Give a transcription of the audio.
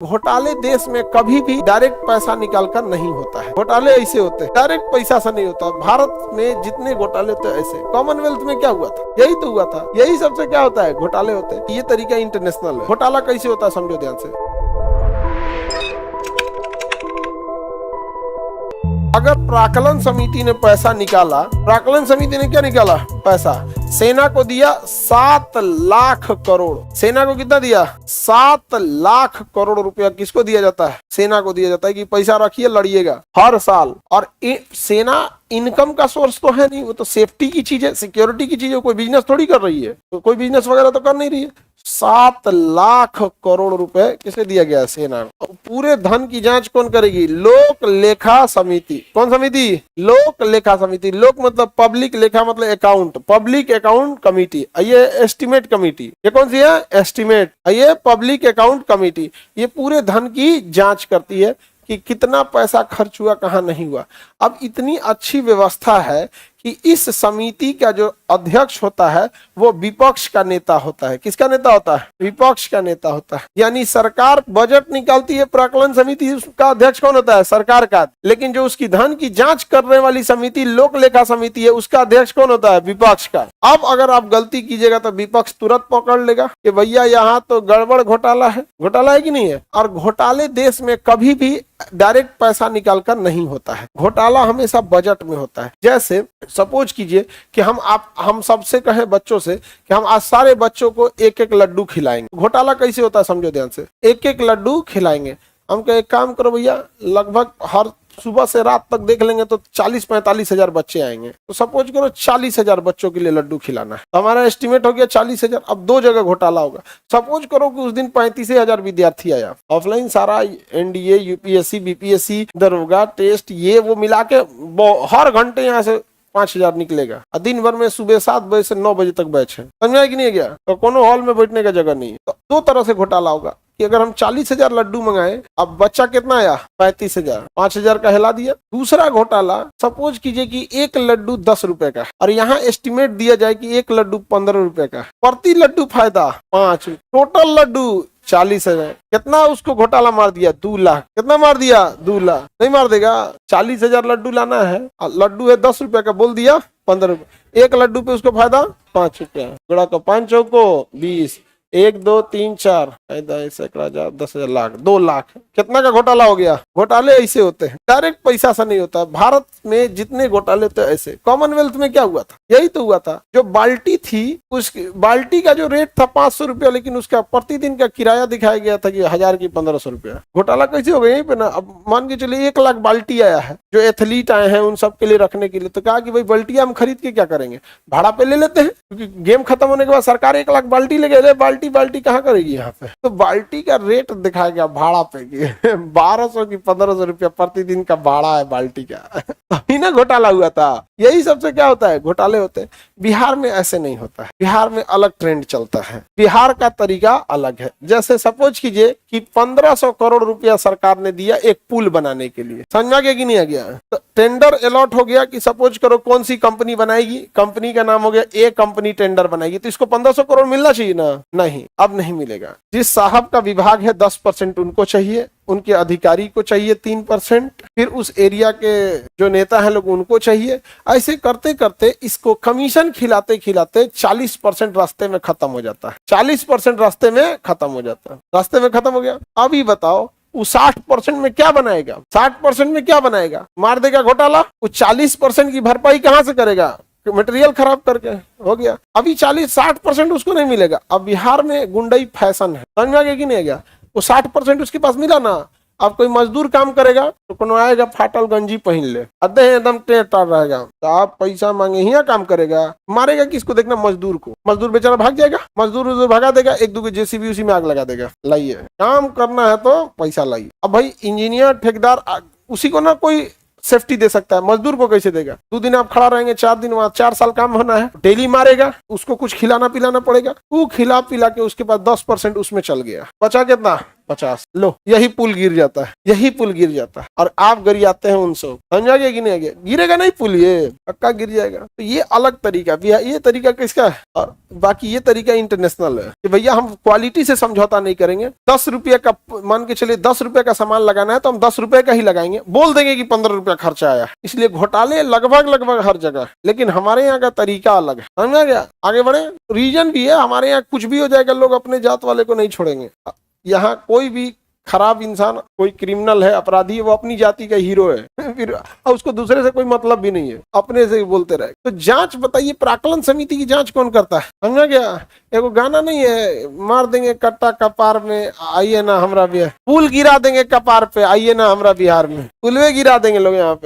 घोटाले देश में कभी भी डायरेक्ट पैसा निकालकर नहीं होता है। घोटाले ऐसे होते हैं, डायरेक्ट पैसा से नहीं होता। भारत में जितने घोटाले होते हैं ऐसे। कॉमनवेल्थ में क्या हुआ था? यही तो हुआ था। यही सबसे क्या होता है? घोटाले होते हैं। ये तरीका इंटरनेशनल है। घोटाला कैसे होता है समझो ध्यान से। अगर प्राक्कलन समिति ने पैसा निकाला, प्राक्कलन समिति ने क्या निकाला? पैसा। सेना को दिया 7 लाख करोड़। सेना को कितना दिया? 7 लाख करोड़ रुपया किसको दिया जाता है? सेना को दिया जाता है कि पैसा रखिए, लड़िएगा हर साल। और सेना इनकम का सोर्स तो है नहीं, वो तो सेफ्टी की चीज है, सिक्योरिटी की चीज है। कोई बिजनेस थोड़ी कर रही है, तो कोई बिजनेस वगैरह तो कर नहीं रही है। 7 लाख करोड़ रुपए किसे दिया गया? सेना को। पूरे धन की जांच कौन करेगी? लोक लेखा समिति। कौन समिति? लोक लेखा समिति। लोक मतलब पब्लिक, लेखा मतलब अकाउंट, पब्लिक अकाउंट कमिटी। ये एस्टिमेट कमिटी। ये कौन सी है? एस्टिमेट। ये पब्लिक अकाउंट कमिटी। ये पूरे धन की जांच करती है कि कितना पैसा खर्च हुआ, कहाँ नहीं हुआ। अब इतनी अच्छी व्यवस्था है कि इस समिति का जो अध्यक्ष होता है वो विपक्ष का नेता होता है। किसका नेता होता है? विपक्ष का नेता होता है। यानी सरकार बजट निकालती है, प्राक्कलन समिति का अध्यक्ष कौन होता है? सरकार का। लेकिन जो उसकी धन की जांच करने वाली समिति लोक लेखा समिति है, उसका अध्यक्ष कौन होता है? विपक्ष का। अब अगर आप गलती कीजिएगा तो विपक्ष तुरंत पकड़ लेगा कि भैया यहाँ तो गड़बड़, घोटाला है। घोटाला है कि नहीं है? और घोटाले देश में कभी भी डायरेक्ट पैसा निकालकर नहीं होता है। घोटाला हमेशा बजट में होता है। जैसे सपोज कीजिए कि हम सबसे कहें बच्चों से कि हम आज सारे बच्चों को एक एक लड्डू खिलाएंगे। घोटाला कैसे होता है समझो ध्यान से। एक एक लड्डू खिलाएंगे। हम कहे एक काम करो भैया, लगभग हर सुबह से रात तक देख लेंगे तो 40-45 हजार बच्चे आएंगे। तो सपोज करो 40 हजार बच्चों के लिए लड्डू खिलाना है, तो हमारा एस्टिमेट हो गया 40 हजार। अब 2 जगह घोटाला होगा। सपोज करो कि उस दिन 35 हजार विद्यार्थी आया, ऑफलाइन सारा एनडीए, यूपीएससी, बीपीएससी, दरोगा टेस्ट, ये वो मिला के हर घंटे यहाँ से 5 हजार निकलेगा। दिन भर में सुबह 7 बजे से 9 बजे तक बैच है। समझा कि नहीं गया? तो कोनो हॉल में बैठने का जगह नहीं है। तो 2 तरह से घोटाला होगा कि अगर हम 40 हजार लड्डू मंगाए, अब बच्चा कितना आया? 35 हजार, 5 हजार का हिला दिया। दूसरा घोटाला, सपोज कीजिए कि एक लड्डू 10 रुपए का और यहाँ एस्टिमेट दिया जाए कि एक लड्डू 15 रुपए का, प्रति लड्डू फायदा 5, टोटल लड्डू 40 हजार। कितना उसको घोटाला मार दिया? 2 लाख। कितना मार दिया? 2 लाख। नहीं मार देगा? 40 हजार लड्डू लाना है, लड्डू है 10 रुपए का, बोल दिया 15 रुपए। एक लड्डू पे उसको फायदा 5 रुपया। गुणा को 5 चौको 20, 1 2 3 4 सैकड़ा 10 हजार, लाख, 2 लाख। कितना का घोटाला हो गया? घोटाले ऐसे होते हैं, डायरेक्ट पैसा से नहीं होता। भारत में जितने घोटाले होते हैं ऐसे। कॉमनवेल्थ में क्या हुआ था? यही तो हुआ था। जो बाल्टी थी, उस बाल्टी का जो रेट था 500 रुपया, लेकिन उसका प्रतिदिन का किराया दिखाया गया था कि 1000 की 1500 रुपया। घोटाला कैसे हो गया? यहीं पे ना। अब मान के चलिए 1 लाख बाल्टी आया है, जो एथलीट आए हैं उन सब के लिए रखने के लिए। तो कहा कि भाई बाल्टियां हम खरीद के क्या करेंगे? भाड़ा पे ले लेते हैं, क्योंकि गेम खत्म होने के बाद सरकार 1 लाख बाल्टी ले गए। बाल्टी कहाँ करेगी यहाँ पे? तो बाल्टी का रेट दिखाया गया भाड़ा पे कि 1200 की 1500 रुपया प्रतिदिन का भाड़ा है बाल्टी का। तभी ना घोटाला हुआ था। यही सबसे क्या होता है? घोटाले होते हैं। बिहार में ऐसे नहीं होता है। बिहार में अलग ट्रेंड चलता है। बिहार का तरीका अलग है। जैसे सपोज कीजिए कि 1500 करोड़ रुपया सरकार ने दिया एक पुल बनाने के लिए। समझ में गया कि नहीं आ गया? तो टेंडर अलॉट हो गया कि सपोज करो कौन सी कंपनी बनाएगी। कंपनी का नाम हो गया ए कंपनी टेंडर बनाएगी। तो इसको 1500 करोड़ मिलना चाहिए ना? नहीं, अब नहीं मिलेगा। जिस साहब का विभाग है 10% उनको चाहिए, उनके अधिकारी को चाहिए 3%, फिर उस एरिया के जो नेता हैं लोग उनको चाहिए। ऐसे करते करते इसको कमीशन खिलाते खिलाते 40% रास्ते में खत्म हो जाता है। 40% रास्ते में खत्म हो जाता है। रास्ते में खत्म हो गया। अभी बताओ वो 60% में क्या बनाएगा? 60% में क्या बनाएगा? मार देगा घोटाला। वो 40% की भरपाई कहाँ से करेगा? मटेरियल खराब करके। हो गया। अभी 40-60% उसको नहीं मिलेगा। अब बिहार में गुंडई फैशन है। समझ में आ गया कि नहीं आ गया? वो 60% उसके पास मिला ना। अब कोई मजदूर काम करेगा तो कोनो आएगा फाटल गंजी पहन ले, अधे एकदम टेढ़ रहेगा, तो आप पैसा मांगे ही काम करेगा। मारेगा किसको? देखना मजदूर को। मजदूर बेचारा भाग जाएगा। मजदूर भगा देगा, 1-2 के जेसीबी उसी में आग लगा देगा। लाइए, काम करना है तो पैसा लाइए। अब भाई इंजीनियर, ठेकेदार, उसी को ना कोई सेफ्टी दे सकता है। मजदूर को कैसे देगा? 2 दिन आप खड़ा रहेंगे, 4 दिन वहां 4 साल काम होना है। डेली मारेगा, उसको कुछ खिलाना पिलाना पड़ेगा। वो खिला पिला के उसके पास 10% उसमें चल गया। बचा कितना? 50। लो यही पुल गिर जाता है, यही पुल गिर जाता है और आप गरियाते हैं उनसे। समझा गया कि नहीं गया? गिरेगा नहीं पुल, ये पक्का गिर जाएगा। तो ये अलग तरीका भी है, ये तरीका किसका है? और बाकी ये तरीका इंटरनेशनल है कि भैया हम क्वालिटी से समझौता नहीं करेंगे। 10 रुपये का मान के चलिए 10 रुपये का सामान लगाना है तो हम 10 रुपये का ही लगाएंगे, बोल देंगे कि 15 रुपया खर्चा आया। इसलिए घोटाले लगभग हर जगह, लेकिन हमारे यहाँ का तरीका अलग है। समझा गया? आगे बढ़े। रीजन भी है, हमारे यहाँ कुछ भी हो जाएगा, लोग अपने जात वाले को नहीं छोड़ेंगे। यहाँ कोई भी खराब इंसान, कोई क्रिमिनल है, अपराधी है, वो अपनी जाति का हीरो है फिर उसको दूसरे से कोई मतलब भी नहीं है, अपने से ही बोलते रहे। तो जांच बताइए, प्राक्कलन समिति की जांच कौन करता है? समझा गया? एगो गाना नहीं है, मार देंगे कट्टा कपार में आइए ना हमरा बिहार, पुल गिरा देंगे कपार पे आइए ना हमरा बिहार में, पुलवे गिरा देंगे लोग यहाँ पे।